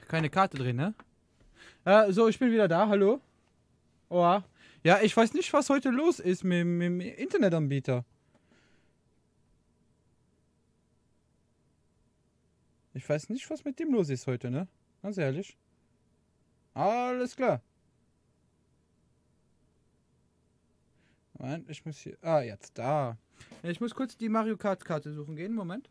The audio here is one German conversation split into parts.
Keine Karte drin, ne? So, ich bin wieder da. Hallo? Oh. Ja, ich weiß nicht, was heute los ist mit dem Internetanbieter. Ich weiß nicht, was mit dem los ist heute, ne? Ganz ehrlich. Alles klar. Moment, ich muss hier. Ah, jetzt da. Ich muss kurz die Mario Kart Karte suchen gehen. Moment.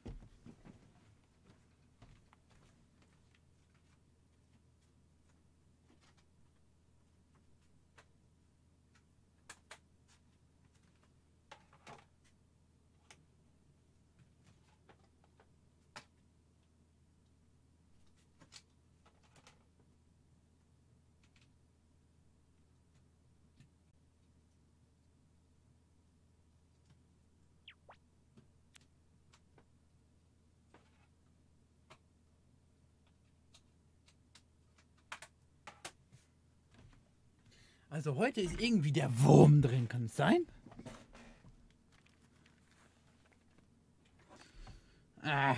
Also heute ist irgendwie der Wurm drin, kann es sein? Ah.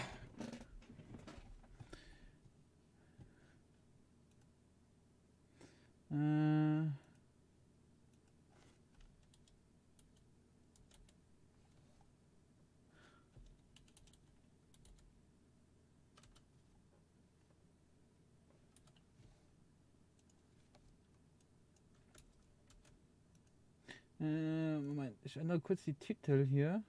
Moment, ich ändere kurz die Titel hier.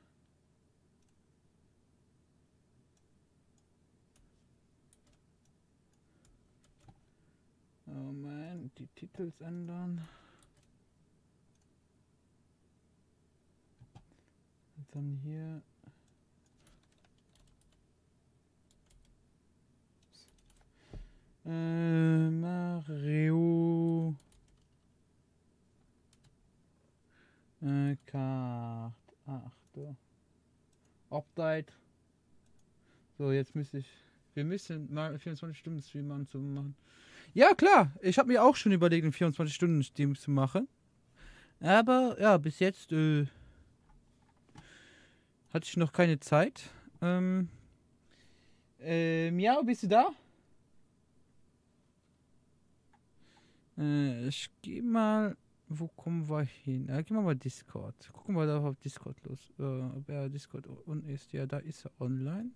Moment, die Titel ändern. Und dann hier. Mario Kart 8. Update. So, jetzt wir müssen mal 24 Stunden Stream anzumachen. Ja, klar. Ich habe mir auch schon überlegt, einen 24 Stunden Stream zu machen. Aber, ja, bis jetzt, hatte ich noch keine Zeit. Miau, bist du da? Ich geh mal. Wo kommen wir hin? Gehen wir mal Discord. Gucken wir da auf Discord los. Ob er Discord on ist. Ja, da ist er online.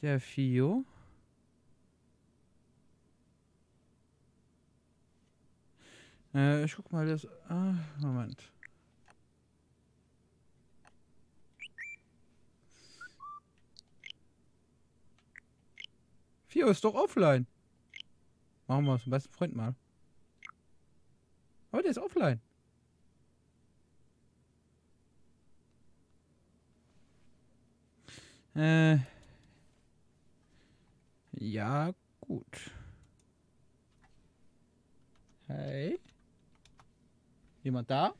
Der Fio. Ich guck mal das. Moment. Fio ist doch offline. Machen wir es zum besten Freund mal. Aber der ist offline. Ja, gut. Hey. Jemand da?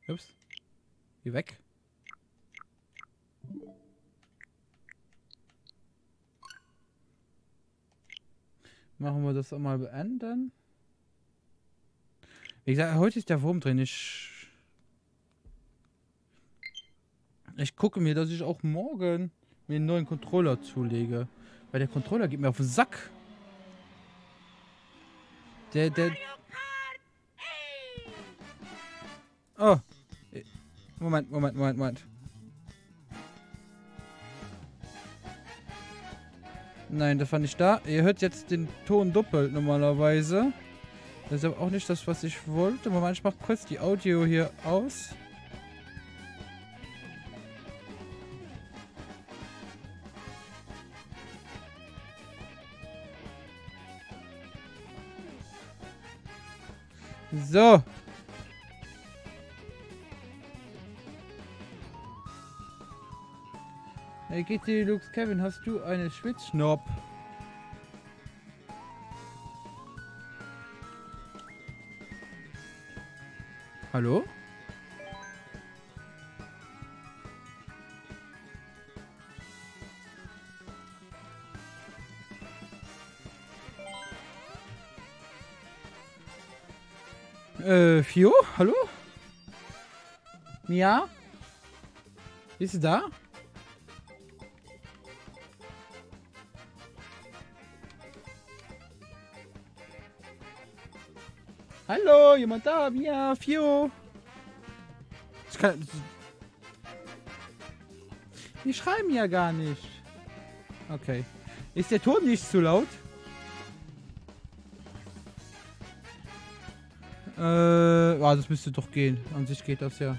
Ups. Geh weg. Machen wir das auch mal beenden. Wie gesagt, heute ist der Wurm drin. Ich gucke mir, dass ich auch morgen mir einen neuen Controller zulege. Weil der Controller geht mir auf den Sack. Oh. Moment. Nein, das war nicht da. Ihr hört jetzt den Ton doppelt normalerweise. Das ist aber auch nicht das, was ich wollte. Moment, ich mach kurz die Audio hier aus. So. Hey, GT Lux Kevin, hast du eine Schwitzschnopp? Hallo? Fio? Hallo? Mia? Bist du da? Hallo, jemand da? Mia, Fio? Die schreiben ja gar nicht. Okay. Ist der Ton nicht zu laut? Das müsste doch gehen. An sich geht das ja.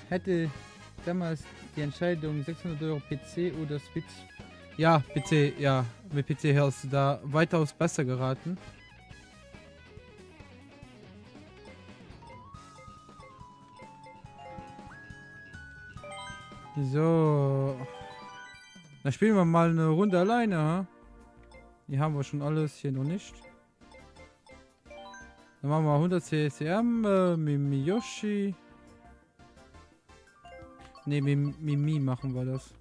Hätte damals die Entscheidung 600 Euro PC oder Switch. Ja, PC, ja. Mit PC hast du da weitaus besser geraten. So. Dann spielen wir mal eine Runde alleine, ha? Hier haben wir schon alles, hier noch nicht. Dann machen wir 100 CSM mit Miyoshi. Ne, mit Mimi machen wir das.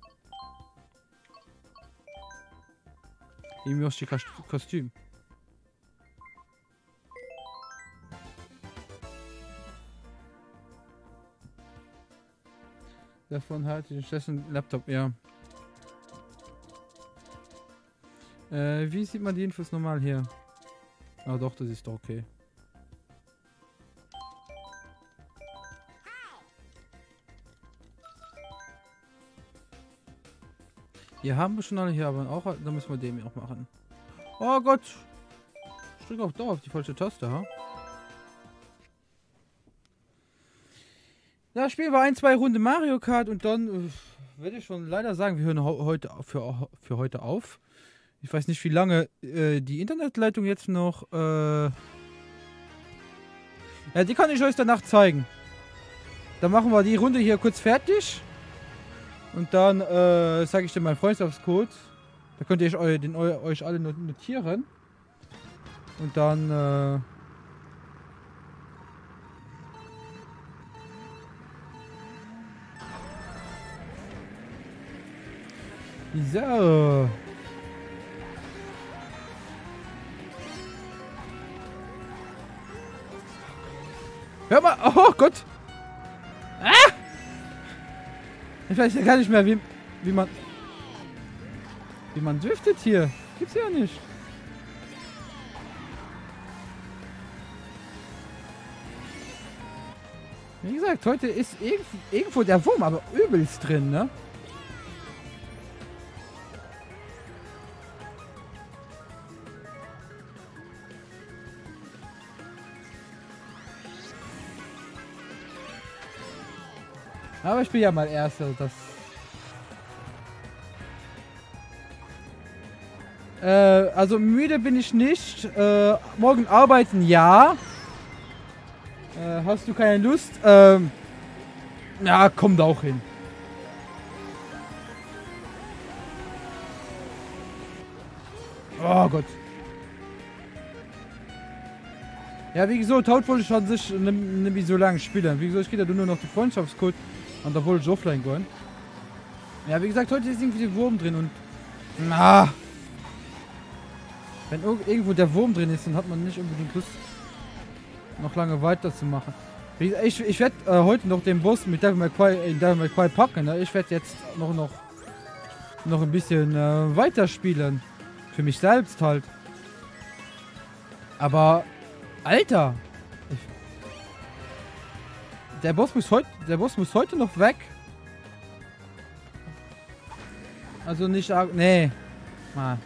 Im Miyoshi-Kostüm. Davon hatte ich einen Laptop, ja. Wie sieht man die Infos normal hier? Ah doch, das ist doch okay. Hier haben wir schon alle hier, aber auch, da müssen wir den auch machen. Oh Gott! Ich drücke auch da auf die falsche Taste, ha? Da spielen wir 1-2 Runden Mario Kart und dann würde ich schon leider sagen, wir hören heute für heute auf. Ich weiß nicht, wie lange die Internetleitung jetzt noch... Ja, die kann ich euch danach zeigen. Dann machen wir die Runde hier kurz fertig. Und dann sage ich dir meinen Freundschaftscode. Da könnt ihr euch alle notieren. Und dann... So. Hör mal. Oh Gott. Ah! Ich weiß ja gar nicht mehr, wie man driftet hier. Gibt's ja nicht. Wie gesagt, heute ist irgendwo der Wurm, aber übelst drin, ne? Aber ich bin ja mal Erster, das... also müde bin ich nicht. Morgen arbeiten, ja. Hast du keine Lust? Ja, kommt auch hin. Oh Gott. Ja, wie gesagt, heute wollte ich an sich nicht so lange spielen. Wie gesagt, ich gehe da nur noch den Freundschaftscode und da wollte ich offline gehen. Ja, wie gesagt, heute ist irgendwie der Wurm drin und... Na. Wenn irgendwo der Wurm drin ist, dann hat man nicht unbedingt Lust, noch lange weiterzumachen. Ich werde heute noch den Boss mit Devil May Cry packen. Ne? Ich werde jetzt noch ein bisschen weiterspielen. Für mich selbst halt. Aber... Alter! Der Boss muss heute noch weg. Also nicht... Nee. Mal.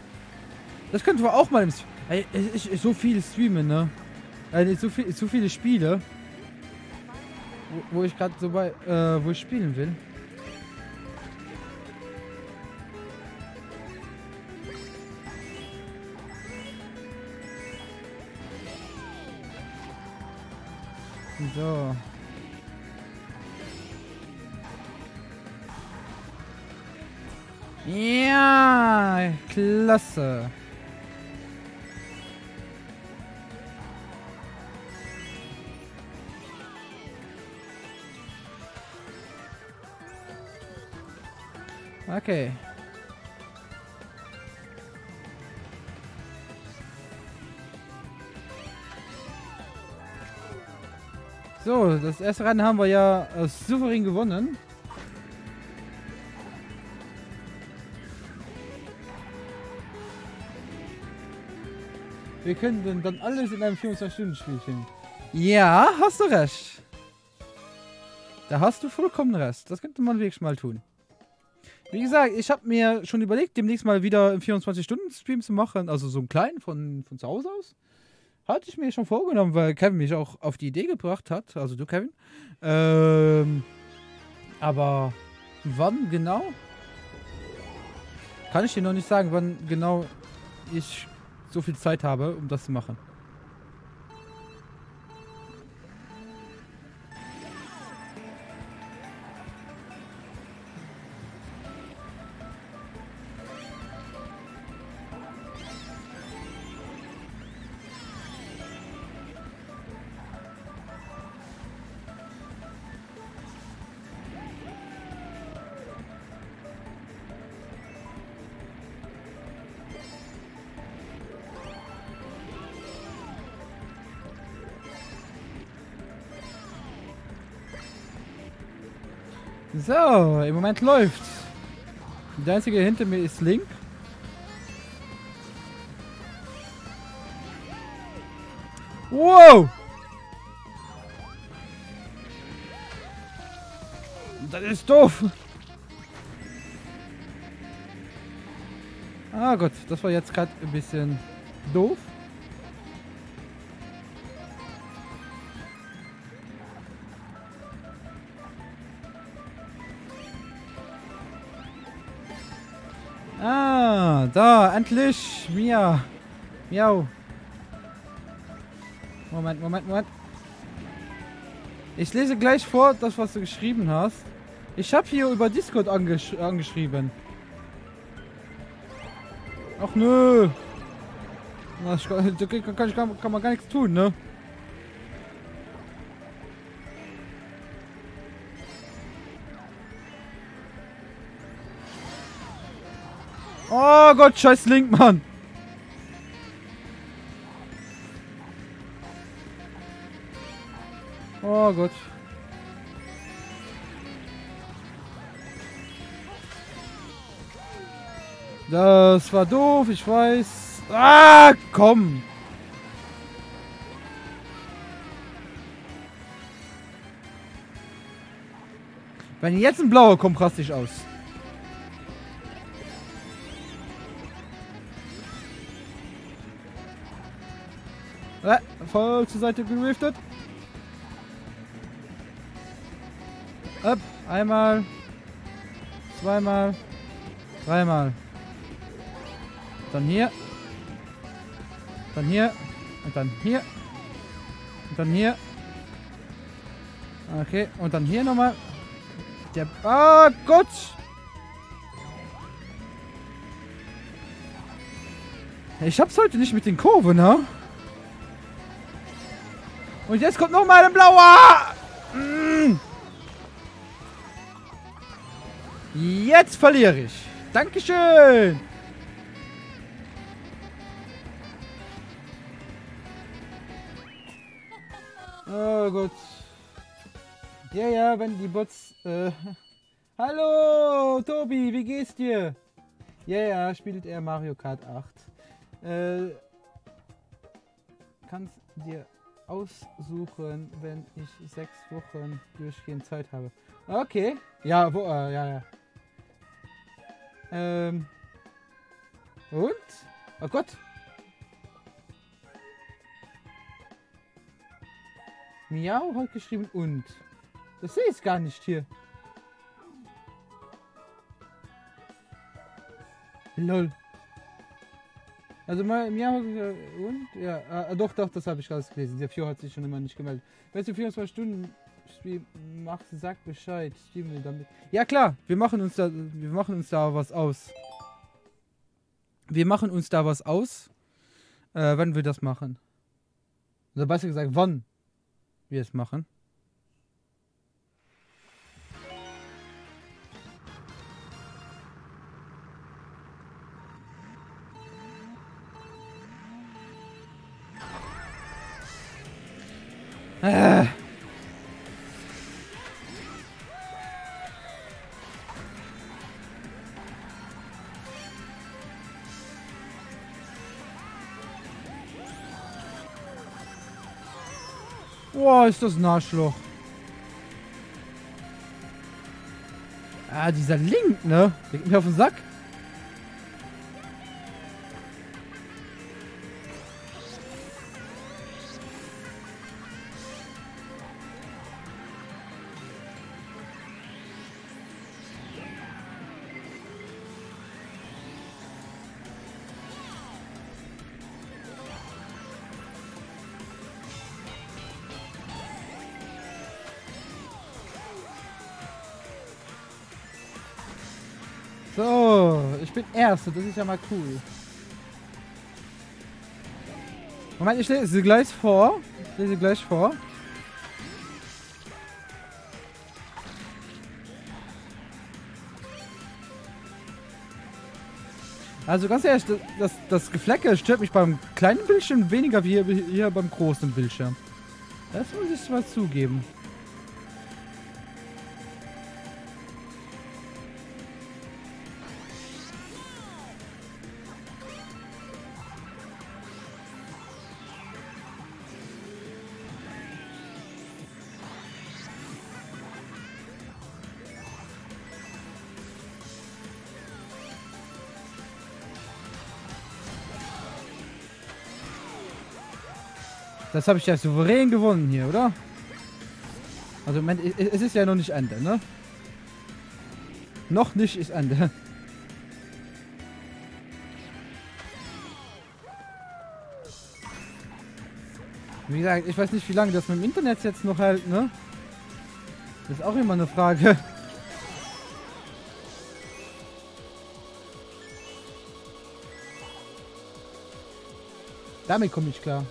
Das könnten wir auch mal im... so viel streamen, ne? So viele Spiele. Wo ich gerade so bei... wo ich spielen will. So. Ja, klasse. Okay. So, das erste Rennen haben wir ja souverän gewonnen. Wir können dann alles in einem 24-Stunden-Spielchen. Ja, hast du recht. Da hast du vollkommen recht. Das könnte man wirklich mal tun. Wie gesagt, ich habe mir schon überlegt, demnächst mal wieder einen 24-Stunden-Stream zu machen. Also so einen kleinen von zu Hause aus. Hatte ich mir schon vorgenommen, weil Kevin mich auch auf die Idee gebracht hat. Also du, Kevin. Aber wann genau? Kann ich dir noch nicht sagen, wann genau ich so viel Zeit habe, um das zu machen. So, im Moment läuft's. Der einzige hinter mir ist Link. Wow! Das ist doof. Ah Gott, das war jetzt gerade ein bisschen doof. Ah, da, endlich. Mia. Miau. Moment. Ich lese gleich vor, das, was du geschrieben hast. Ich habe hier über Discord angeschrieben. Ach nö. Kann man gar nichts tun, ne? Oh Gott, scheiß Link, Mann. Oh Gott. Das war doof, ich weiß. Ah, komm. Wenn jetzt ein blauer kommt, raste ich aus. Voll zur Seite geriftet. Up. Einmal. Zweimal. Dreimal. Dann hier. Dann hier. Und dann hier. Und dann hier. Okay. Und dann hier nochmal. Der. Ah, Gott! Ich hab's heute nicht mit den Kurven, ne? Und jetzt kommt noch mal ein blauer! Mm. Jetzt verliere ich. Dankeschön! Oh Gott. Ja, wenn die Bots... Hallo, Tobi, wie geht's dir? Ja, spielt er Mario Kart 8. Kannst dir aussuchen, wenn ich 6 Wochen durchgehend Zeit habe. Okay. Ja, ja. Und? Oh Gott. Miau hat geschrieben und. Das sehe ich gar nicht hier. Lol. Also Miau und? Ja, doch, das habe ich rausgelesen. Der Fio hat sich schon immer nicht gemeldet. Wenn du 24 Stunden Spiel machst, sag Bescheid. Streamen wir damit. Ja klar, wir machen uns da was aus. Wenn wir das machen. Oder besser gesagt, wann wir es machen. Äh. Boah, ist das ein Arschloch. Ah, dieser Link, ne? Der geht mir auf den Sack. So, ich bin Erster, das ist ja mal cool. Moment, ich lese sie gleich vor. Ich lese sie gleich vor. Also ganz ehrlich, das Geflecke stört mich beim kleinen Bildschirm weniger wie hier beim großen Bildschirm. Das muss ich mal zugeben. Das habe ich ja souverän gewonnen hier, oder? Also, Moment, es ist ja noch nicht Ende, ne? Noch nicht ist Ende. Wie gesagt, ich weiß nicht, wie lange das mit dem Internet jetzt noch hält, ne? Das ist auch immer eine Frage. Damit komme ich klar.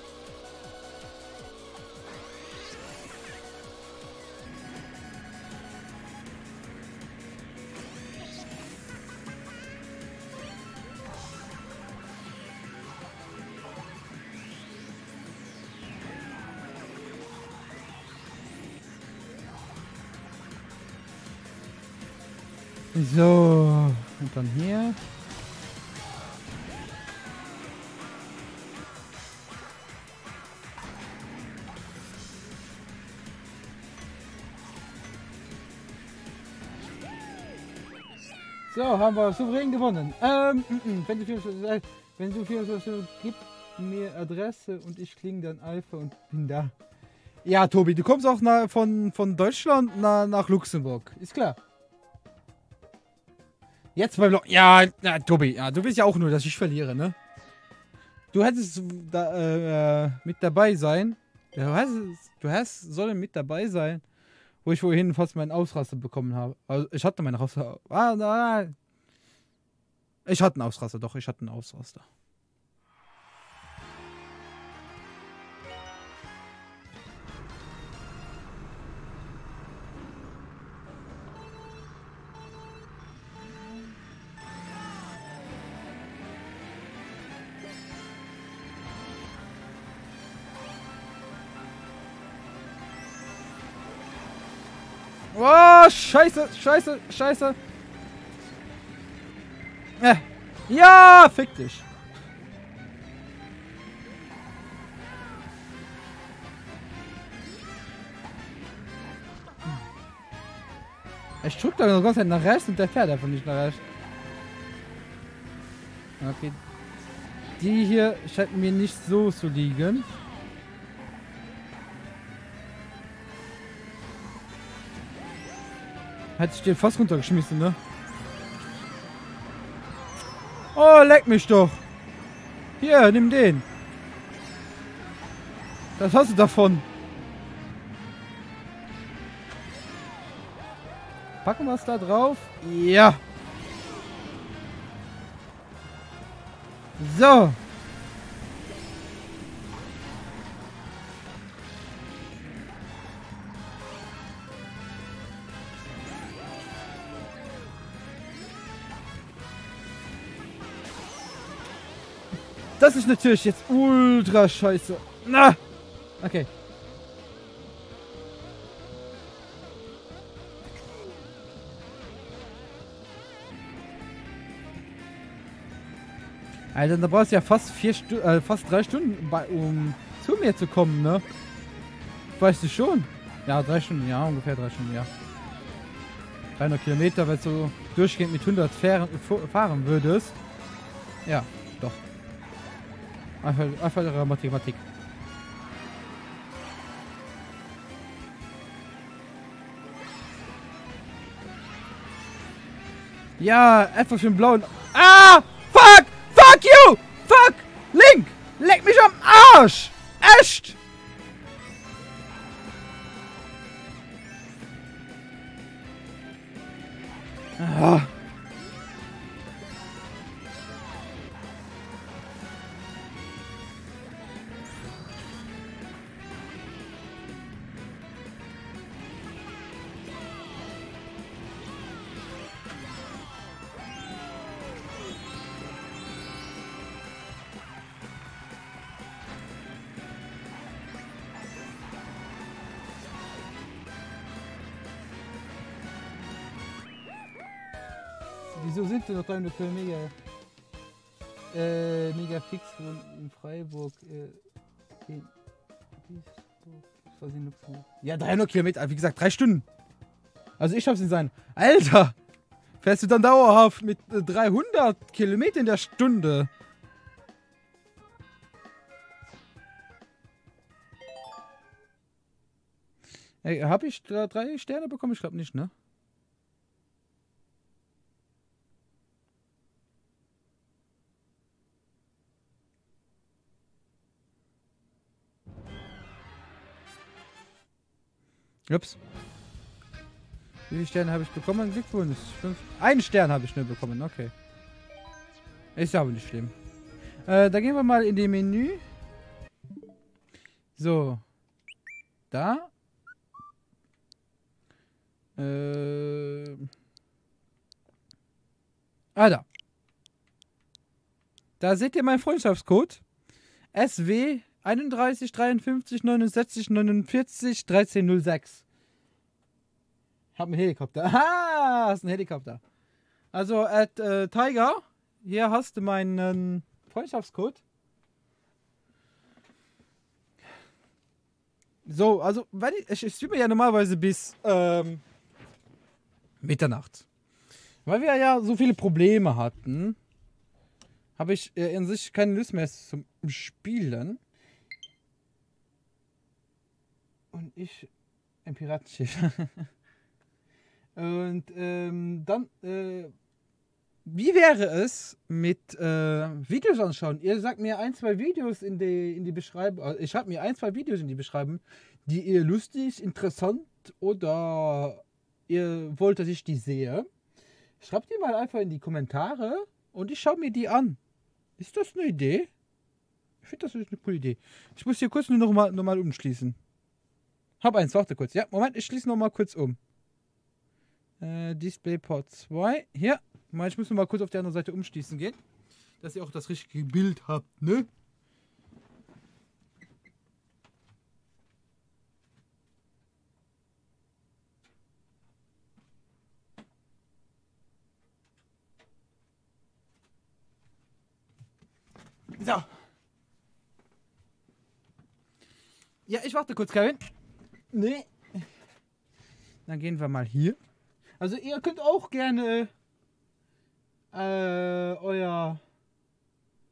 So, und dann hier. So, haben wir souverän gewonnen. Wenn du viel gib mir Adresse und ich klinge dann Alpha und bin da. Ja, Tobi, du kommst auch von Deutschland nach Luxemburg. Ist klar. Jetzt beim ja, Tobi, ja, du willst ja auch nur, dass ich verliere, ne? Du hättest da, mit dabei sein. Sollen mit dabei sein, wo ich vorhin fast meinen Ausraster bekommen habe. Also ich hatte meinen Ausraster. Nein. Ich hatte einen Ausraster, doch, ich hatte einen Ausraster. Oh, scheiße, scheiße, scheiße. Ja, fick dich. Ich drück da die ganze Zeit nach rechts und der fährt einfach nicht nach rechts. Okay. Die hier scheint mir nicht so zu liegen. Hätte ich den fast runtergeschmissen, ne? Oh, leck mich doch. Hier, nimm den. Das hast du davon. Packen wir es da drauf? Ja. So. Das ist natürlich jetzt ultra scheiße. Na! Okay. Alter, da brauchst du ja fast 3 Stunden, um zu mir zu kommen, ne? Weißt du schon? Ja, 3 Stunden, ja, ungefähr 3 Stunden, ja. 300 Kilometer, wenn du durchgehend mit 100 fahren würdest. Ja, doch. Einfache Mathematik. Ja, einfach für den blauen. Ah! Fuck! Fuck you! Fuck! Link! Leck mich am Arsch! Echt! Ah. Wieso sind denn noch 300 Kilometer mega fix in Freiburg? Ja, 300 Kilometer, wie gesagt, 3 Stunden. Also ich hab's nicht sein. Alter! Fährst du dann dauerhaft mit 300 Kilometer in der Stunde? Ey, hab ich 3 Sterne bekommen? Ich glaube nicht, ne? Ups. Wie viele Sterne habe ich bekommen? Glückwunsch. 1 Stern habe ich nur bekommen, okay. Ist aber nicht schlimm. Da gehen wir mal in die Menü. So. Da. Da. Da seht ihr meinen Freundschaftscode. SW 31 53 69 49 1306. Ich hab einen Helikopter. Ah, hast einen Helikopter. Also, Tiger, hier hast du meinen Freundschaftscode. So, also, weil ich streame ja normalerweise bis Mitternacht. Weil wir ja so viele Probleme hatten, habe ich in sich keine Lust mehr zum Spielen. Und ich ein Piratenschiff. Und dann, wie wäre es mit Videos anschauen? Ihr sagt mir 1, 2 Videos in die Beschreibung. Also ich habe mir 1, 2 Videos in die Beschreibung, die ihr lustig, interessant oder ihr wollt, dass ich die sehe. Schreibt die mal einfach in die Kommentare und ich schaue mir die an. Ist das eine Idee? Ich finde, das ist eine coole Idee. Ich muss hier kurz nur noch mal umschließen. Hab eins, warte kurz. Ja, Moment, ich schließe noch mal kurz um. DisplayPort 2. Hier. Ich muss noch mal kurz auf die andere Seite umschließen gehen. Dass ihr auch das richtige Bild habt, ne? So. Ja, ich warte kurz, Kevin. Nee. Dann gehen wir mal hier. Also ihr könnt auch gerne euer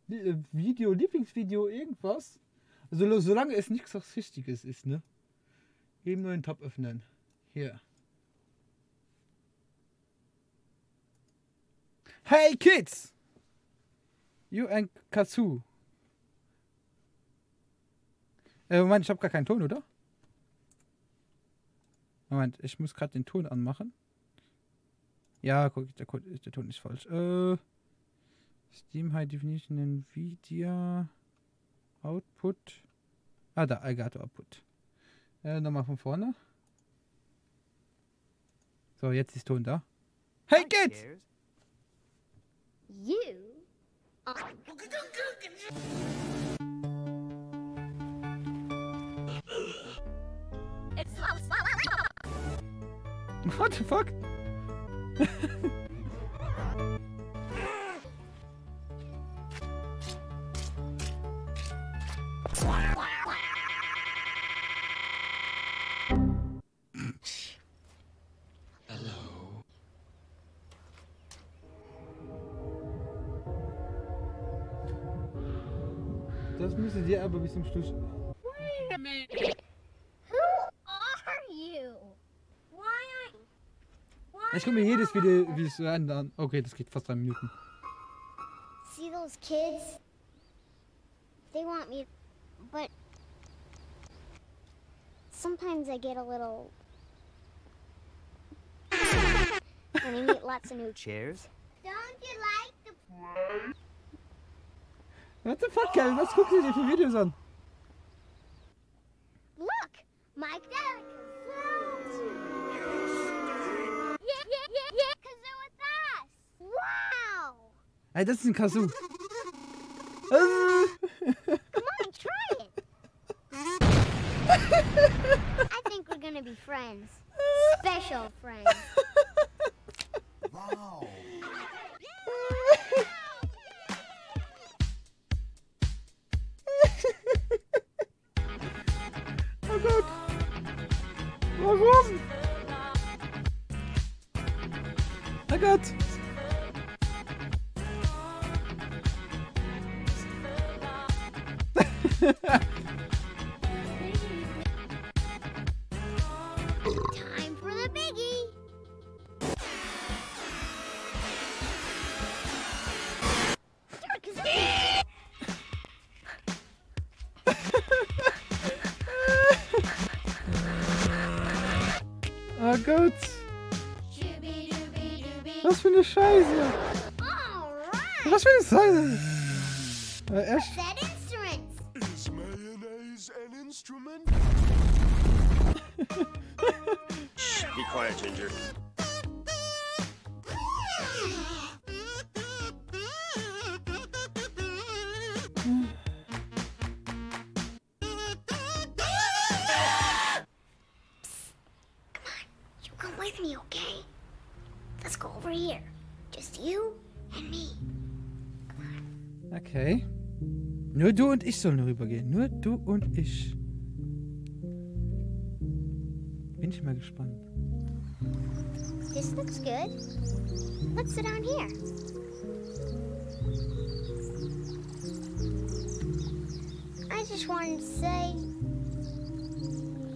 Lieblingsvideo, irgendwas. Also solange es nichts Richtiges ist, ne? Eben neuen Tab öffnen. Hier. Hey Kids! You and Katsu. Moment, ich habe gar keinen Ton, oder? Moment, ich muss gerade den Ton anmachen. Ja, guck, der Ton ist falsch. Steam High Definition Nvidia Output. Ah, da, Elgato Output. Nochmal von vorne. So, jetzt ist Ton da. Hey Kids! You. What the fuck? dir aber bis zum Schluss. Wait a minute. Who are you? Ich gucke mir jedes Video, wie es so an. Okay, das geht fast 3 Minuten. See those kids? They want me, but sometimes I get a little. When I meet lots of new Chairs? Don't you like the What the fuck, Kevin? Was guckst du dir für Videos an? look? Mike Kazoo. Yeah. Kazoo with us. Wow. Ey, das ist ein Kazoo. Come on, try it. I think we're gonna be friends. Special friends. Wow. Oh Gott. Warum? Oh Gott. Time for the biggie. Oh Gott. Was für eine Scheiße. Alright. Was für eine Scheiße. Echt? Set instruments. Is mayonnaise an instrument? Shh, be quiet, Ginger. You come with me, okay? Let's go over here. Just you and me. Okay. Nur du und ich sollen rübergehen. Nur du und ich. Bin ich mal gespannt. This looks good. Let's sit down here. I just wanted to say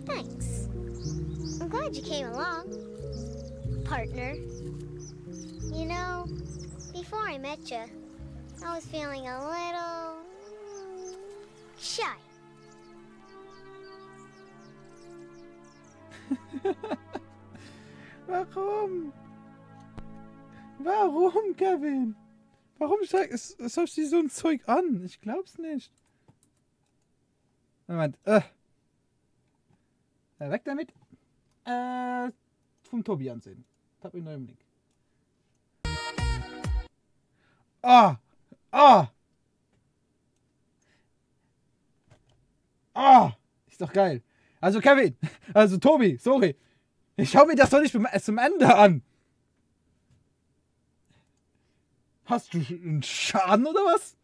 thanks. I'm glad you came along, partner. You know, before I met you, I was feeling a little shy. Warum? Warum, Kevin? Warum sagst du so ein Zeug an? Ich glaub's nicht. Moment. Weg damit. Vom Tobi ansehen. Tab in neuem Link. Ah! Ah! Ah! Ist doch geil. Also Kevin, also Tobi, sorry. Ich schau mir das doch nicht zum Ende an. Hast du einen Schaden oder was?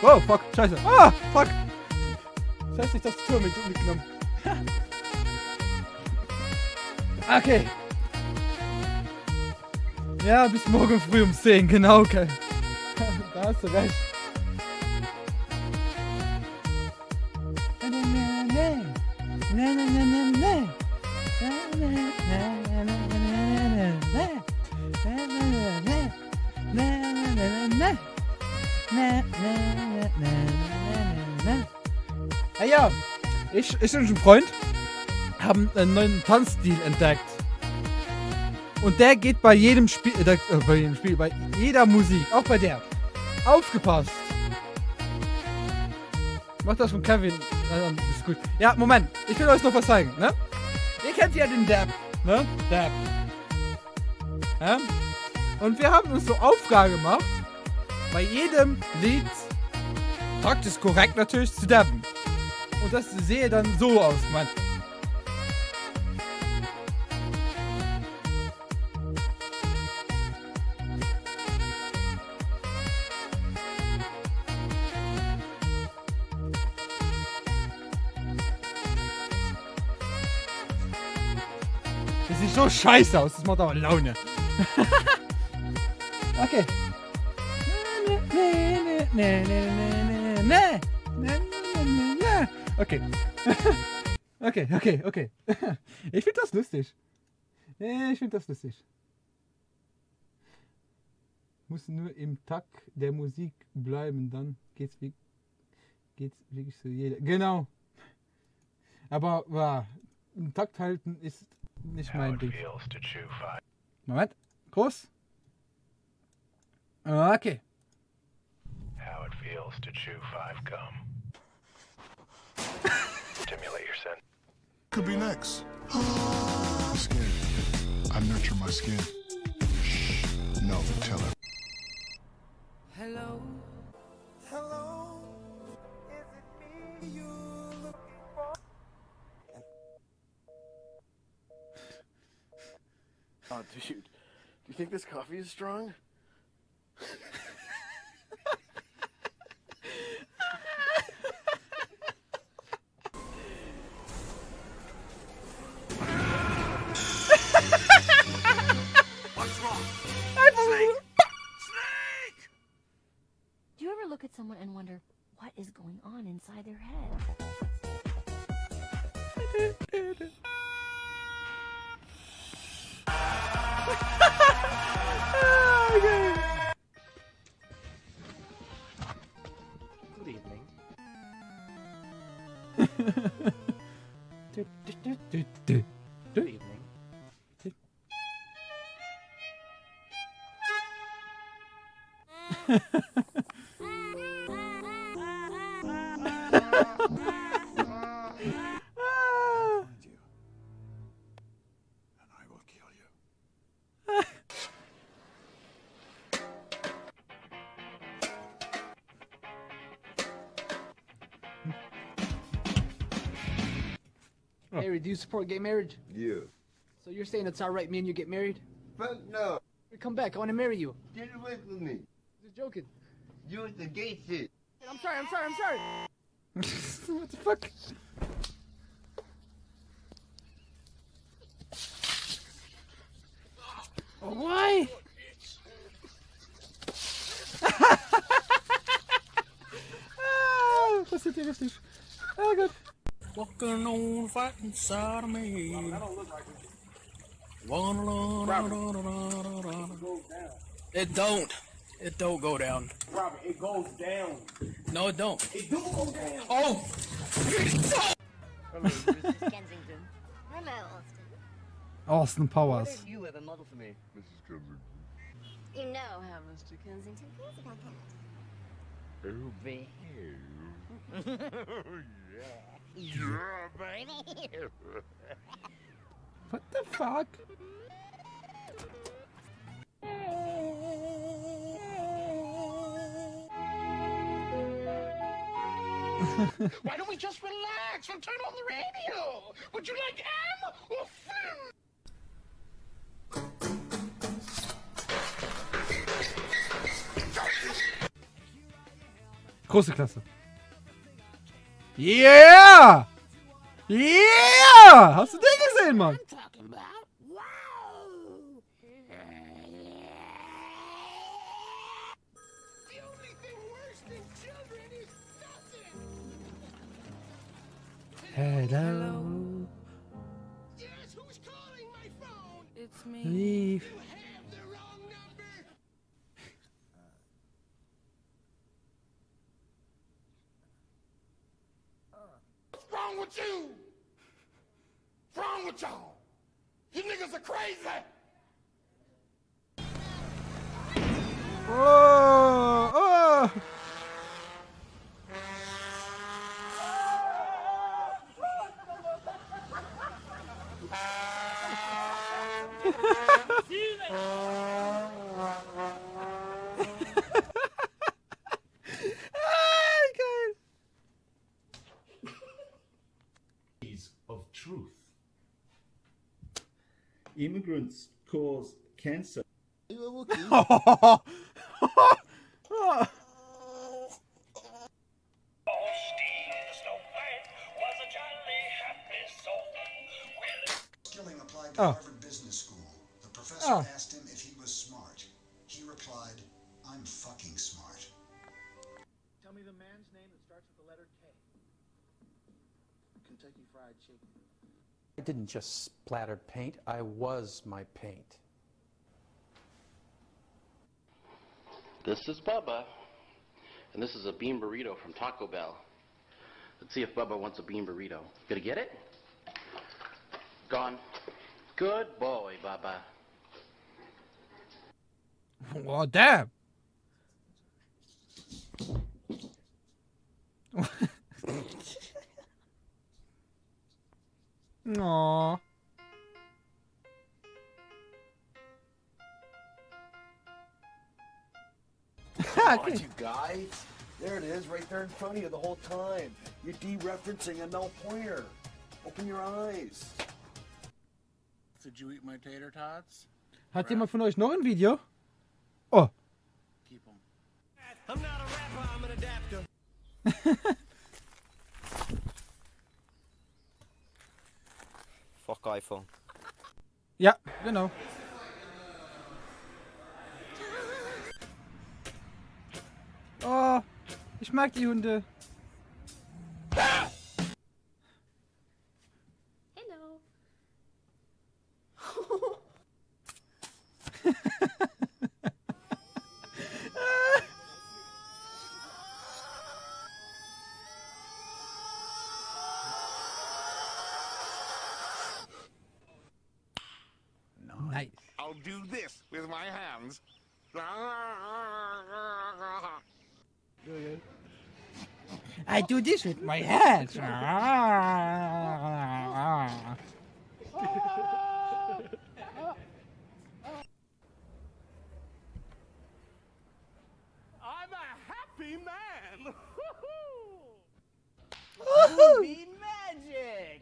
Oh, fuck, scheiße. Ah, fuck. Scheiße, ich das Tor mitgenommen. Okay. Ja, bis morgen früh um 10, genau, okay. Da hast du recht. Hey ja, ich und ein Freund haben einen neuen Tanzstil entdeckt. Und der geht bei jedem Spiel, bei jeder Musik, auch bei der. Aufgepasst. Mach das von Kevin. Ist gut. Ja, Moment, ich will euch noch was zeigen, ne? Ihr kennt ja den Dab, ne? Dab. Ja? Und wir haben uns so Aufgabe gemacht, bei jedem Lied taktisch korrekt natürlich zu dabben. Und das sehe dann so aus, Mann. Das sieht so scheiße aus, das macht aber Laune. Okay. Okay. Okay. Ich finde das lustig. Ich finde das lustig. Muss nur im Takt der Musik bleiben, dann geht's wirklich so jeder. Genau. Aber im Takt halten ist nicht mein Ding. Moment. Groß. Okay. How it feels to chew 5 gum. Stimulate your sense. Could be next. I'm scared. I nurture my skin. Shh. No, tell her. Hello. Hello. Is it me you looking for? Oh, dude. Do you think this coffee is strong? What's wrong? Do you ever look at someone and wonder what is going on inside their head? Good evening. Good evening. Find you. And I will kill you. Harry, do you support gay marriage? Yeah. So you're saying it's alright me and you get married? Fuck no. Come back, I want to marry you. Get away from me. Just joking. You with the gay shit. I'm sorry. What the fuck? Why? Passiert hier richtig. Ah, gut. Walking on fighting side of me. It don't. It don't go down. Robert, it goes down. No, it don't. It do go down. Oh! Kensington. Hello, Austin. Austin Powers. You have a model for me. Mrs. Kensington. You know how Mr. Kensington feels about that. Over here. What the fuck? Why don't we just relax and turn on the radio? Would you like ham or Flynn? Große Klasse. Yeah! Yeah! Hast du den gesehen, Mann? Hello. Yes, who's calling my phone? It's me. Leave. You have the wrong number. What's wrong with you? What's wrong with y'all? You niggas are crazy. Oh! Oh! truth. Immigrants cause cancer. Skilling applied to Harvard Business School. The professor asked him if he was smart. He replied, "I'm fucking smart." Tell me the man's name that starts with the letter K. Kentucky Fried Chicken. I didn't just splatter paint, I was my paint. This is Bubba, and this is a bean burrito from Taco Bell. Let's see if Bubba wants a bean burrito. Gonna get it? Gone. Good boy, Bubba. Oh, damn. Aww. Come on, you guys. There it is, right there in front of you the whole time. You're dereferencing a no pointer. Open your eyes. Did you eat my tater tots? Hat jemand von euch noch ein Video? Oh. Keep them. I'm not a rapper, I'm an adapter. Fuck iPhone. Ja, genau. Oh, ich mag die Hunde. Hello. Nice. I'll do this with my hands. I do this with my hands. I'm a happy man. Movie magic.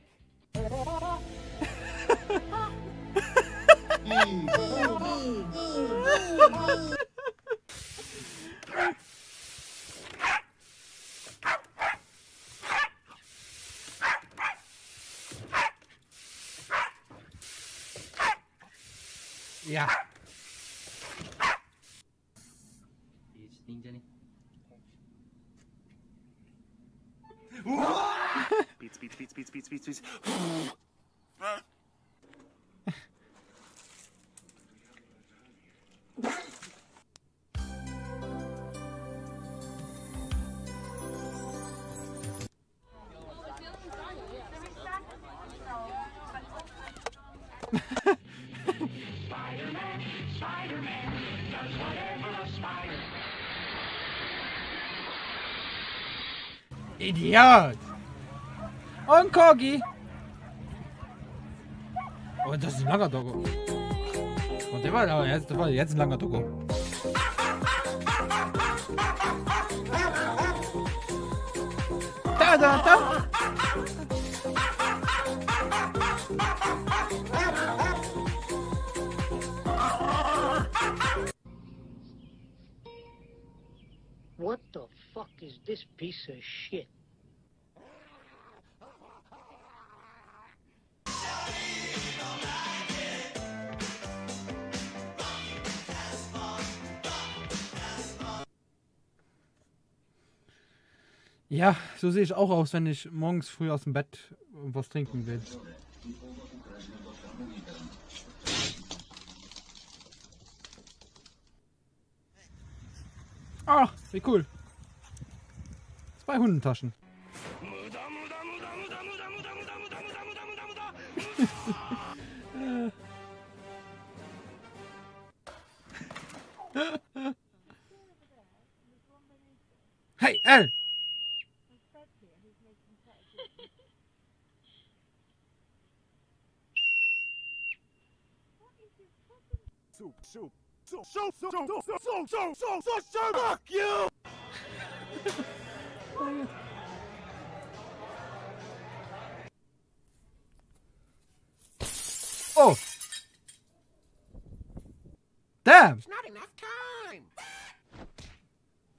Ja. Beats, beats, beats, beats, beats, beats, beats. Spider-Man does whatever a spider. Idiot! Und Corgi! Oh, das ist ein langer Doggo. Und der war aber jetzt ein langer Doggo. Da, da, da! What the fuck is this piece of shit? Ja, so sehe ich auch aus, wenn ich morgens früh aus dem Bett was trinken will. Ach, wie cool. 2 Hundentaschen. Hey, Elle! Soup. Fuck you! Oh! Damn! It's not enough time.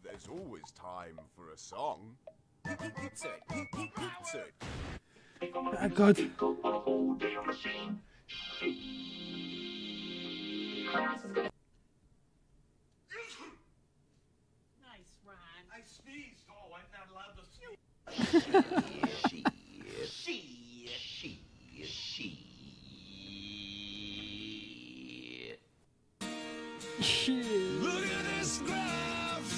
There's always time for a song. Insert. Oh Gott. Nice, Ron. I sneezed. Oh, I'm not allowed to sneeze. Look at this graph.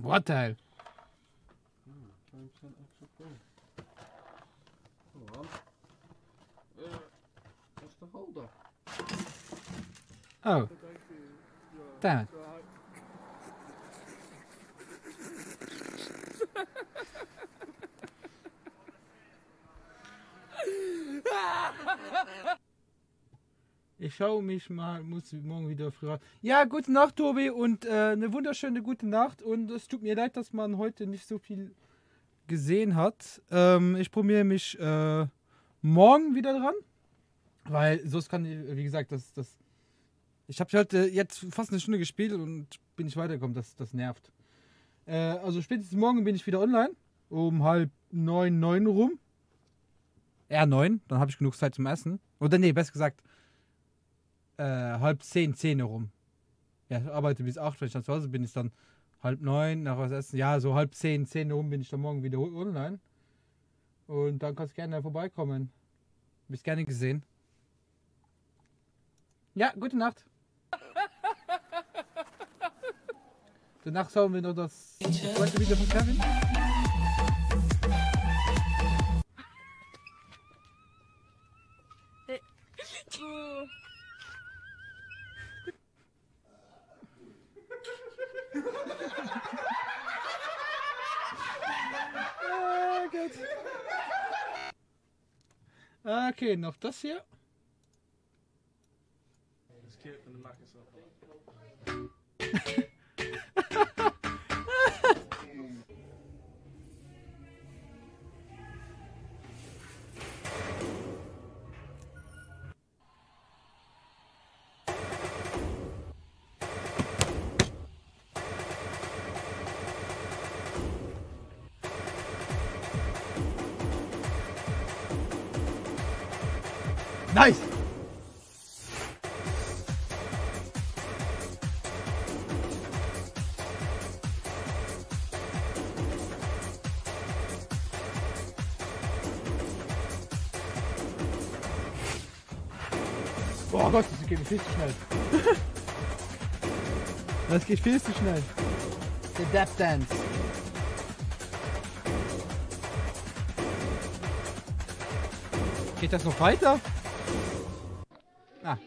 What the hell? What's the holder? Oh. Damn it. Ich schaue mich mal, muss morgen wieder früh raus. Ja, gute Nacht, Tobi, und eine wunderschöne gute Nacht. Und es tut mir leid, dass man heute nicht so viel gesehen hat. Ich probiere mich morgen wieder dran, weil sonst kann ich, wie gesagt, ich habe heute jetzt fast eine Stunde gespielt und bin nicht weitergekommen. Das nervt. Also spätestens morgen bin ich wieder online, um 8:30, 9 rum. 9, dann habe ich genug Zeit zum Essen. Oder nee, besser gesagt, 9:30, 10 rum. Ja, ich arbeite bis 8, wenn ich dann zu Hause bin, ist dann 8:30, nach was essen. Ja, so 9:30, 10 rum bin ich dann morgen wieder online. Und dann kannst du gerne vorbeikommen. Bist gerne gesehen. Ja, gute Nacht. Danach schauen wir noch das zweite Video von Kevin. Oh Gott. Okay, noch das hier. This kid from the knock himself Nice! Oh Gott, das geht viel zu schnell. Das geht viel zu schnell. Der Dap Dance. Geht das noch weiter? Ah.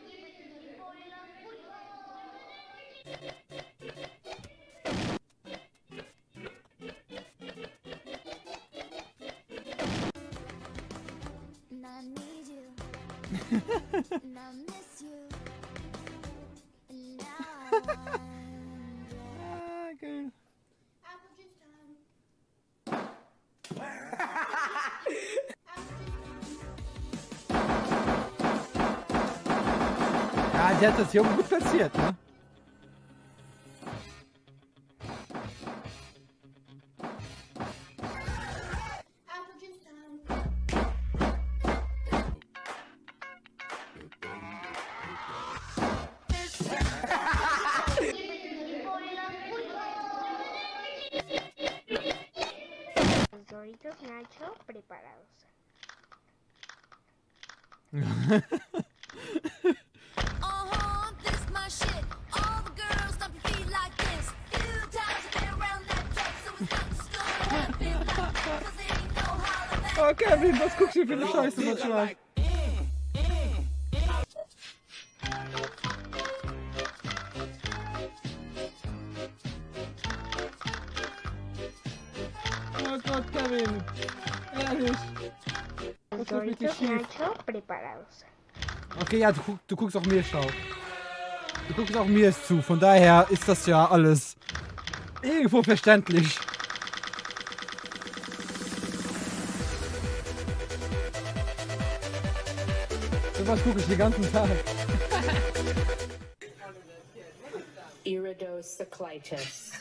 Geil. Ja, der hat das hier gut platziert, ne? Doritos Nacho preparados. Oh Kevin, was guckst du für eine Scheiße manchmal? Marvin. Ehrlich. Das ist wirklich schief. Okay, ja, du guckst auch mir, schau. Du guckst auch mir zu, von daher ist das ja alles irgendwo verständlich. So was gucke ich den ganzen Tag. Iridocyclitis.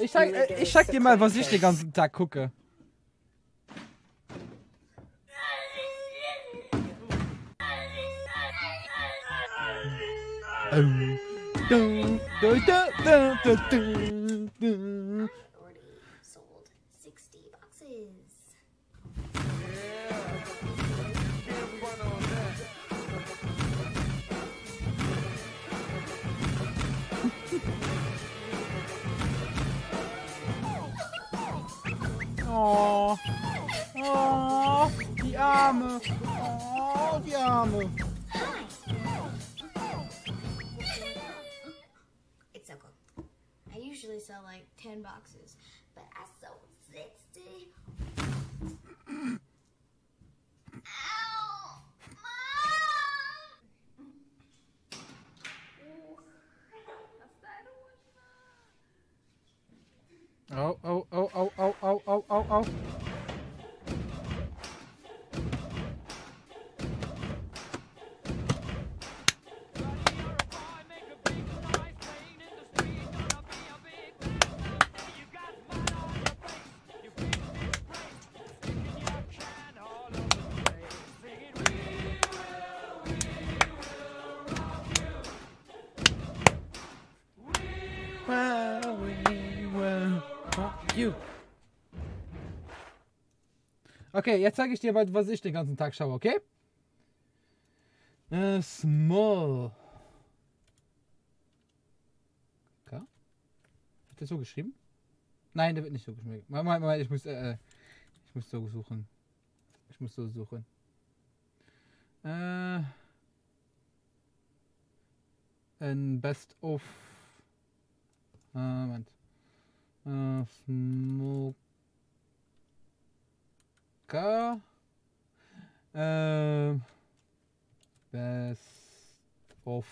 Ich zeig dir mal, was ich den ganzen Tag gucke. Sold 60 boxes. Oh, oh, die Arme. Oh, die Arme. It's okay. I usually sell like 10 boxes, but I sold 60. Ow! Au, au, au, au, au, au, au, au, au. Okay, jetzt zeige ich dir mal, was ich den ganzen Tag schaue, okay? Small. Okay. Wird der so geschrieben? Nein, der wird nicht so geschrieben. Moment, ich muss so suchen. Ich muss so suchen. Ein Best of. Moment. Smoker. Best of.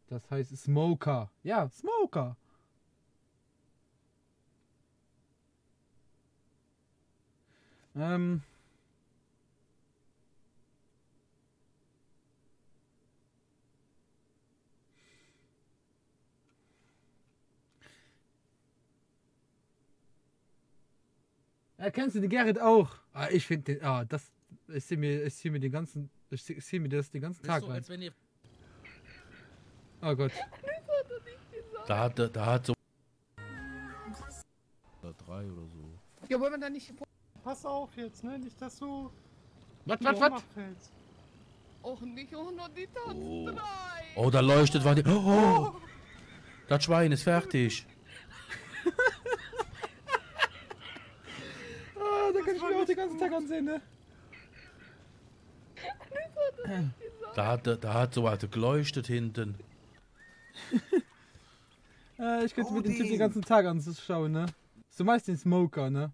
Das heißt Smoker. Ja, Smoker. Kennst du den Gerrit auch? Ah, ich finde den. Ah, das. Ich sehe mir den ganzen. Ich sehe mir das den ganzen Tag so, rein. als wenn ihr Oh Gott. da hat so. Oder 3 oder so. Ja, wollen wir da nicht. Pass auf jetzt, ne? Nicht, dass du. Was? Och, nicht auch noch die Tanzen 3. Oh, da leuchtet was. Oh, das Schwein ist fertig. Ah, da kann ich mir auch den ganzen Tag ansehen, ne? Da hat so was geleuchtet hinten. Ich könnte mir den Typ den ganzen Tag anschauen, ne? So meist den Smoker, ne?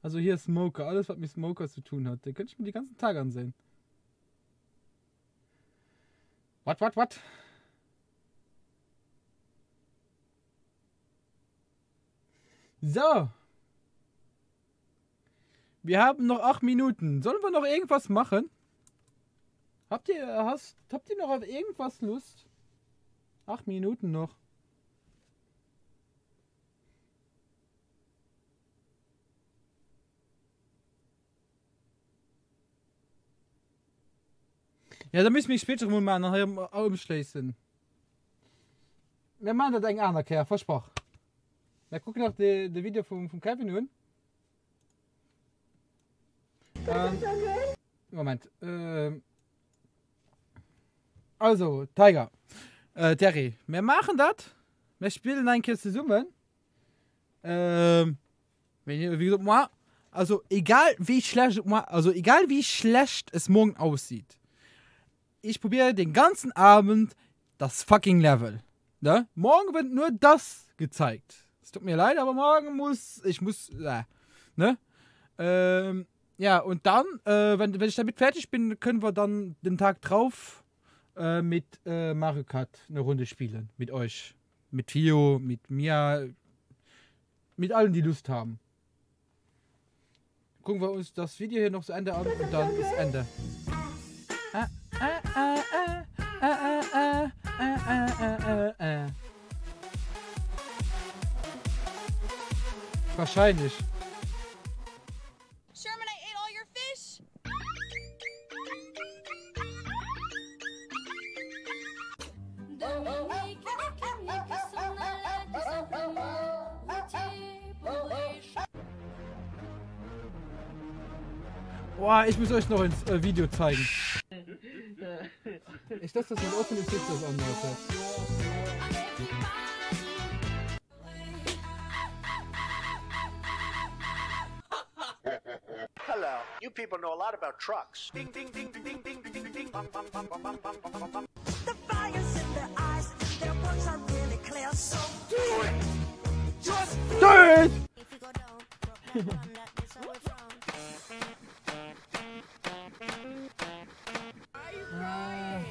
Also hier Smoker, alles was mit Smoker zu tun hat, den könnte ich mir den ganzen Tag ansehen. What? So. Wir haben noch 8 Minuten. Sollen wir noch irgendwas machen? Habt ihr noch auf irgendwas Lust? 8 Minuten noch. Ja, da müssen wir später mal nachher umschließen. Wir machen das ein anderer Kerl, versprochen. Wir gucken noch das Video von Kevin an. Moment. Also, Tiger. Terry, wir machen das. Wir spielen ein Kiste zusammen. Wie gesagt, also egal wie schlecht es morgen aussieht. Ich probiere den ganzen Abend das fucking Level. Ne? Morgen wird nur das gezeigt. Es tut mir leid, aber morgen ich muss, ne? Ja, und dann, wenn ich damit fertig bin, können wir dann den Tag drauf mit Mario Kart eine Runde spielen. Mit euch. Mit Fio, mit mir, mit allen, die Lust haben. Gucken wir uns das Video hier noch zu Ende an und dann ist Ende. Wahrscheinlich. Sherman, I ate all your fish. Boah, ich muss euch noch ins Video zeigen. Ich lasse das mal offen und sehe das an, Leute. Hello. You people know a lot about trucks. Ding, ding, ding, ding, ding, ding, ding, ding, bang, bang, bang, bang, bang, bang, bang, bang. The fire's in their eyes. Their words are really clear. So do it. Just do it. If you go down, that's where we're from. Are you crying?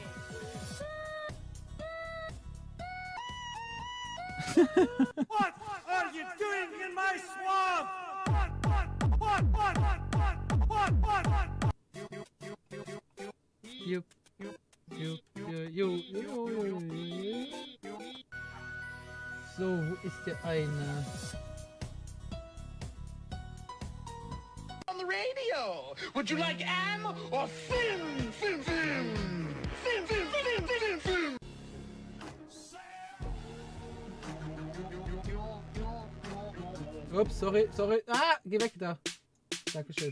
What are you doing in my swamp? So, wo ist der eine? On the radio. Would you like Am or Finn? Finn, Finn. Finn, Finn, Finn, Finn, Finn. Ups, sorry. Ah, geh weg da. Dankeschön.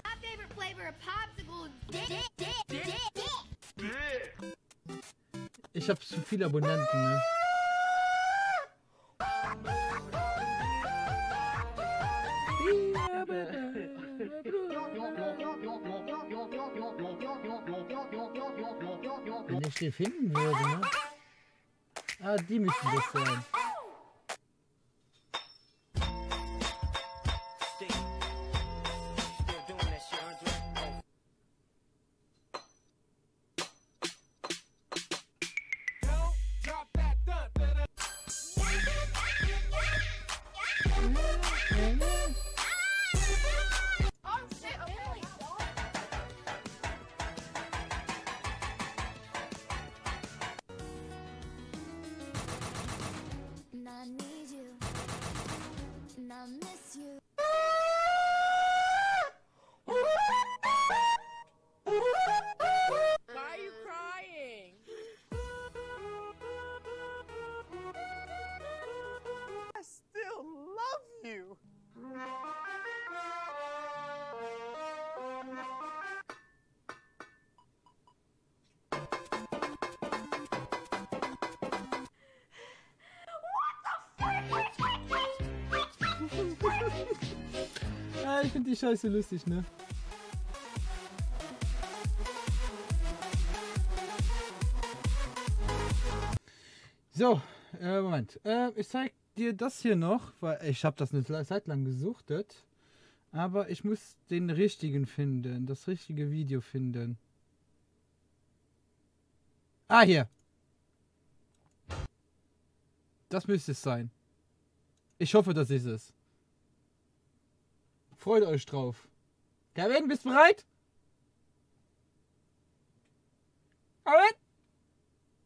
My favorite flavor of popsicles. Ich hab zu viele Abonnenten, ne? Wenn ich die finden würde, ne? Ah, die müssen das sein. I need you, and I miss you. Why are you crying? I still love you. Ah, ich finde die Scheiße lustig, ne? So, Moment. Ich zeig dir das hier noch, weil ich habe das eine Zeit lang gesuchtet. Aber ich muss den richtigen finden, das richtige Video finden. Ah, hier. Das müsste es sein. Ich hoffe, das ist es. Freut euch drauf. Kevin, bist du bereit? Kevin?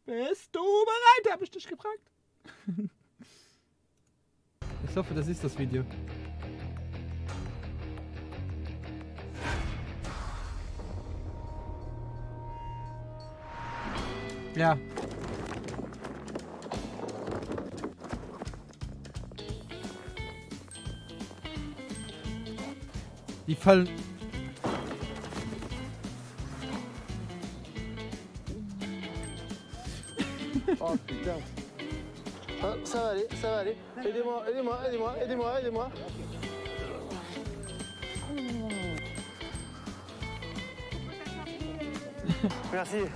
Bist du bereit? Habe ich dich gefragt. Ich hoffe, das ist das Video. Ja. Die fallen. Ça va aller, ça va aller. Aidez-moi, aidez-moi, aidez-moi, aidez-moi, aidez-moi. Merci. Allez.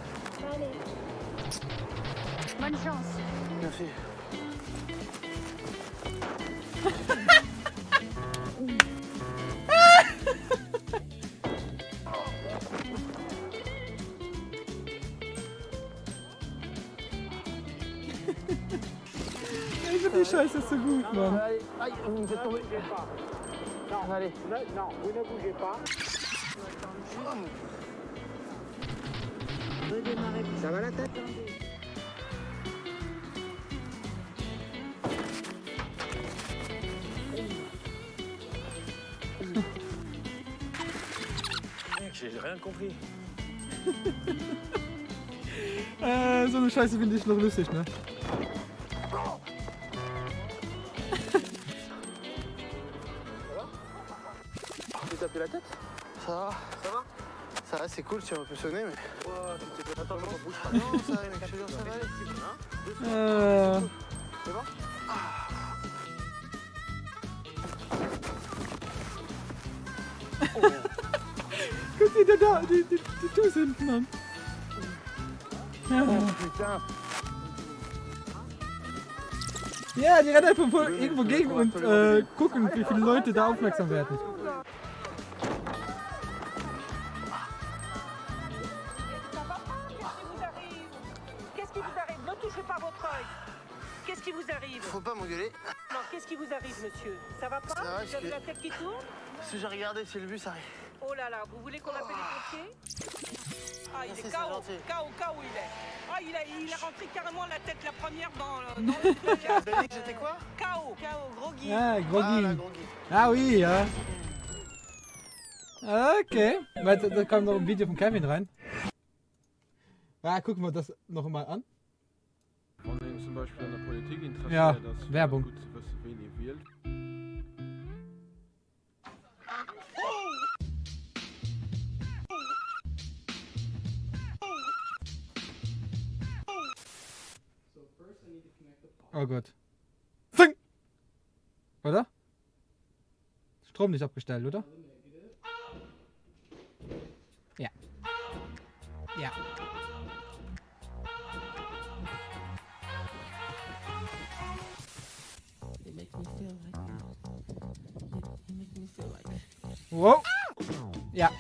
Bonne chance. Merci. Ich finde die Scheiße so gut, Mann. Allez, aïe, vous me faites tomber. Non, allez. Non, vous ne bougez pas. Ça va la tête? J'ai rien compris. So eine Scheiße finde ich noch lustig, ne? Tu t'as tapé la tête? Ça va. Ça va? Ça va, c'est cool, tu es impressionné, mais... Ouais, tu t'es fait... Attends, bouge pas. Non, ça va, mec, je te jure, ça va aller. C'est bon? Guck dir da, die Tuss hinten an. Oh, putain. Ja, die rennen einfach irgendwo gegen und gucken, wie viele Leute da aufmerksam werden. Qu'est-ce qui vous arrive? Ne touchez pas votre œil. Qu'est-ce qui vous arrive? Faut pas m'engueuler. Non, qu'est-ce qui vous arrive, monsieur? Ça va pas? Ça va, Vous avez la tête qui tourne? Si j'ai regardé, si le bus arrive. Oh là là, vous voulez qu'on appelle les pompiers? Ah, il Merci, est c'est KO, gentil. KO il est. Ah, il est rentré carrément la tête la première dans le... T'as dit que j'étais quoi? KO, gros Guy. Ah, Groggy. la Groggy. Ah oui, ja. Okay. Da kam noch ein Video von Kevin rein. Ja, gucken wir das noch mal an. Wenn ihn zum Beispiel an der Politik interessiert, Ja, dass Werbung. gut zu wissen, wen ihr wählt. Oh Gott. Zing! Oder? Strom nicht abgestellt, oder? Ja. Ja. Wow. Ja.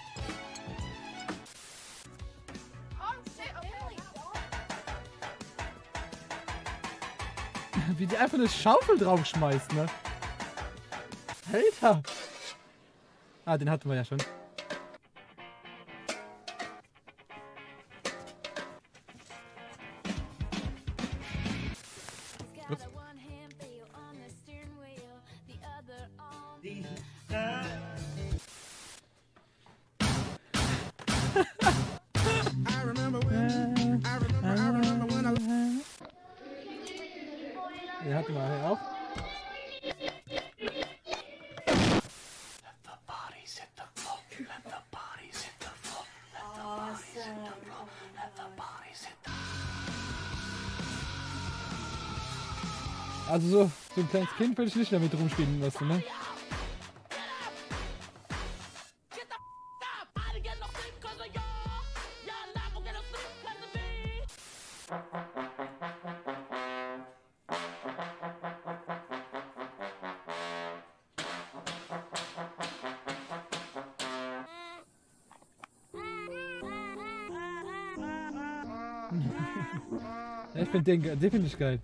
Wie die einfach eine Schaufel drauf schmeißt, ne? Alter! Ah, den hatten wir ja schon. Ups. Den hatten wir hier auch. Also so ein kleines Kind würde ich nicht damit rumspielen lassen, ne? Ja, ich finde den finde ich geil.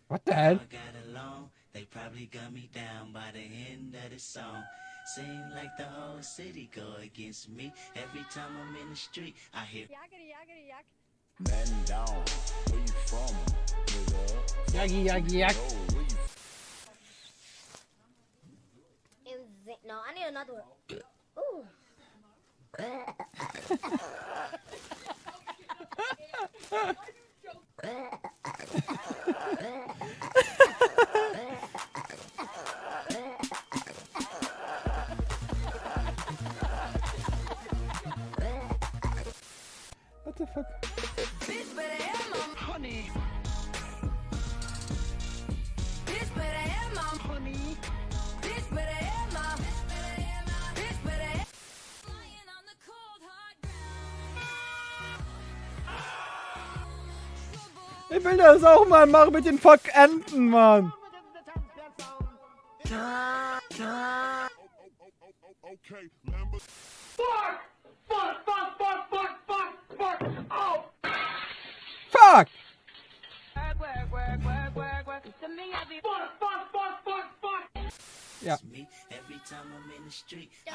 What the hell? They probably got me down by the end of the song. Seem like the whole city go against me. Every time I'm in the street, I hear Man down, where you from, nigga? Yagi, yagi, yak. No, I need another one. Ooh. Ich will das auch mal machen mit den fuck Enten, Mann. Fuck! Ja. Every time I'm in the street, I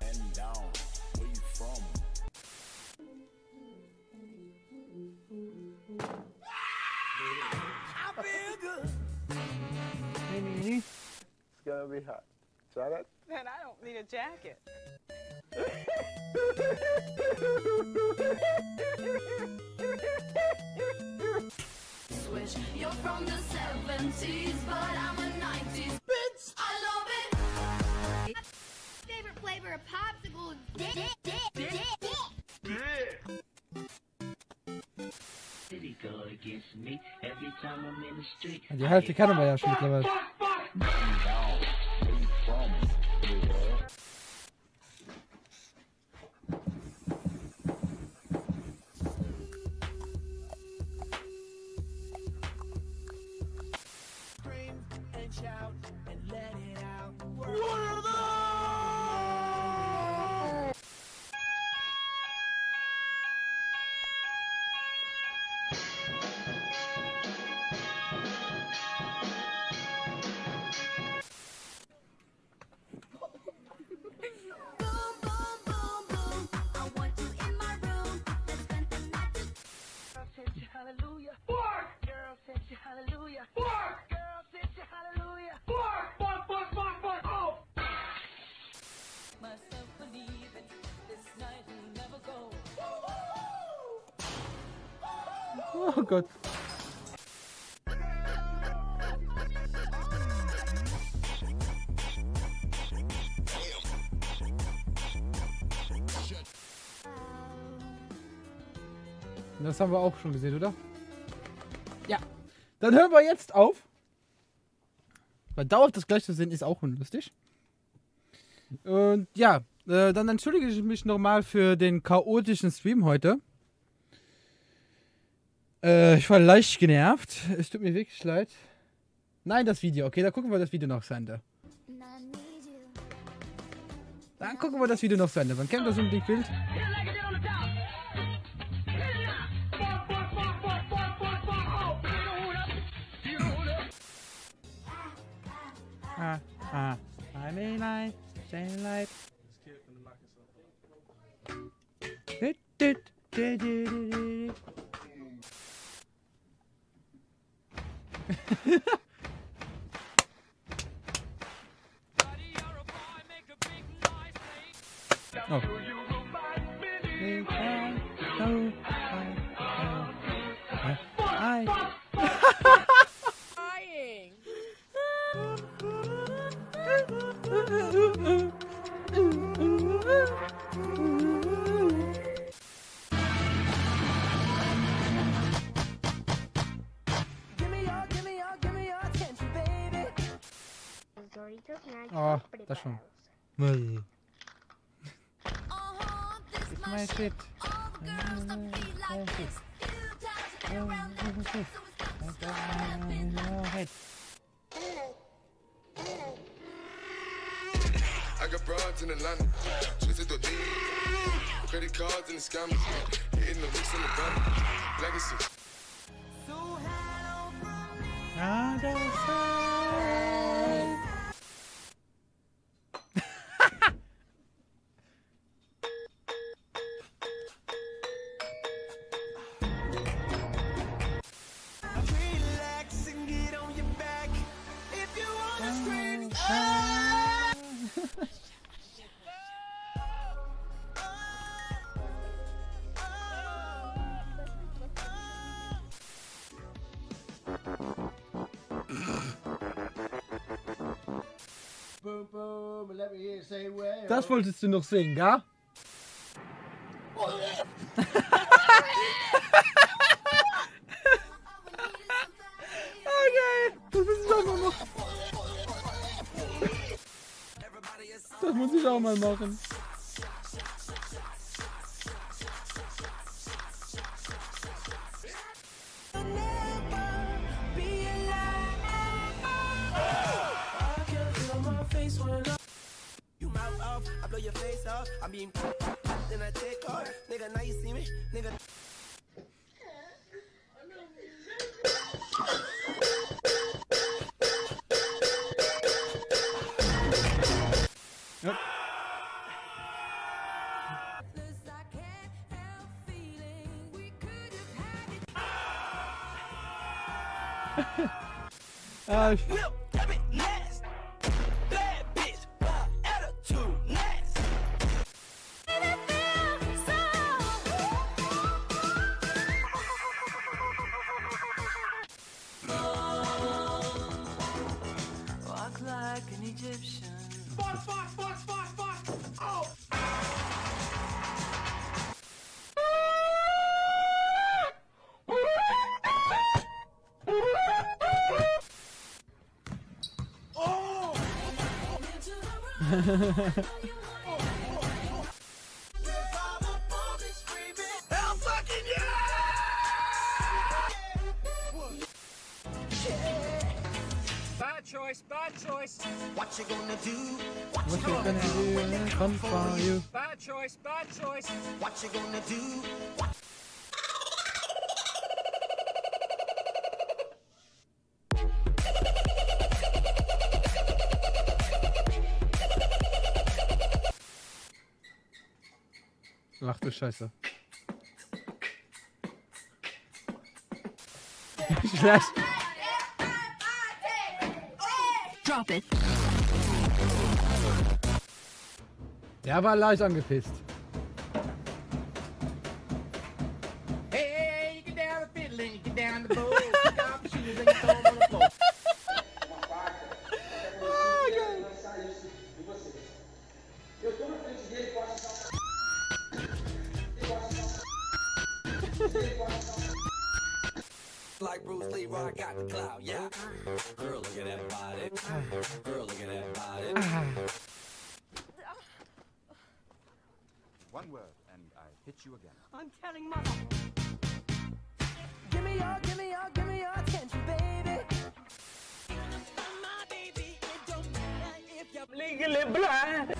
And down. Where you from? I feel good. It's gonna be hot. Try that? Then I don't need a jacket. Switch, you're from the 70s, but I'm a 90s. Bitch, I love it. Favorite flavor of popsicle is city go against me. Every time I'm in the street. Die Hälfte kennen wir ja schon mittlerweile. Hallelujah. Bark! Girl, sent you hallelujah. Bark! Girl, sent you hallelujah. Bark! Bark, bark, bark, bark! Oh! Myself believing this night will never go. Oh Gott. Das haben wir auch schon gesehen, oder? Ja. Dann hören wir jetzt auf. Weil dauernd das gleich zu sehen ist auch unlustig. Und ja, dann entschuldige ich mich nochmal für den chaotischen Stream heute. Ich war leicht genervt. Es tut mir wirklich leid. Nein, das Video. Okay, dann gucken wir das Video noch zu Ende. Dann gucken wir das Video noch zu Ende. Wann kennt das unbedingt Bild? I may light, stay light. Oh. Oh, das schon. Müll. It's my shit. I got broads in Atlanta, twisted to D, credit cards and the scammers, hitting the mix in the van, legacy. Relax and get on your back. If you wanna scream, Boom, boom, let me hear you say well. Das wolltest du noch sehen, gell? Okay, das muss ich auch mal machen. Das muss ich auch mal machen. face off. I mean, then I take off. Nigga, now you see me. Nigga. Yep. Walk like an Egyptian. Fuck. Oh! Hell fucking Bad choice. What you gonna do? What you gonna do when I come for you? Bad choice. What you gonna do? Ach du Scheiße. Schlecht. Drop it. Der war leicht angepisst. Hey, you get down the fiddle and you get down the bowl. Kick off the shoes and you throw them on the floor. Like Bruce Lee, I got the clout, yeah. Girl, look at that body. Girl, look at that body. One word, and I hit you again. I'm telling mother. Give me your attention, baby. My baby, it don't matter if you're legally blind.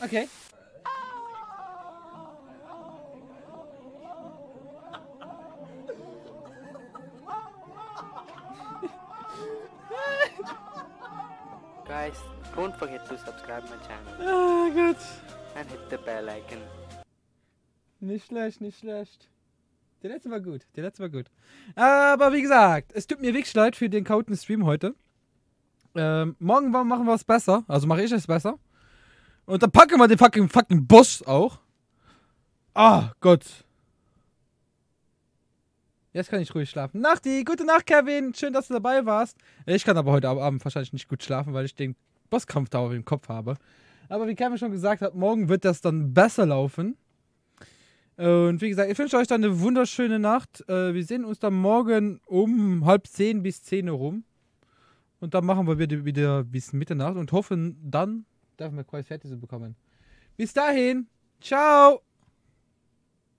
Okay. Guys, don't forget to subscribe my channel. Ah, Gott. And hit the bell icon. Nicht schlecht. Der letzte war gut. Aber wie gesagt, es tut mir wirklich leid für den kauten Stream heute. Morgen machen wir es besser. Also mache ich es besser. Und dann packen wir den fucking Boss auch. Ah, Gott. Jetzt kann ich ruhig schlafen. Nachti, gute Nacht, Kevin. Schön, dass du dabei warst. Ich kann aber heute Abend wahrscheinlich nicht gut schlafen, weil ich den Bosskampf da im Kopf habe. Aber wie Kevin schon gesagt hat, morgen wird das dann besser laufen. Und wie gesagt, ich wünsche euch dann eine wunderschöne Nacht. Wir sehen uns dann morgen um 9:30 bis 10 Uhr rum. Und dann machen wir wieder bis Mitternacht und hoffen dann, dürfen wir quasi fertig bekommen. Bis dahin. Ciao.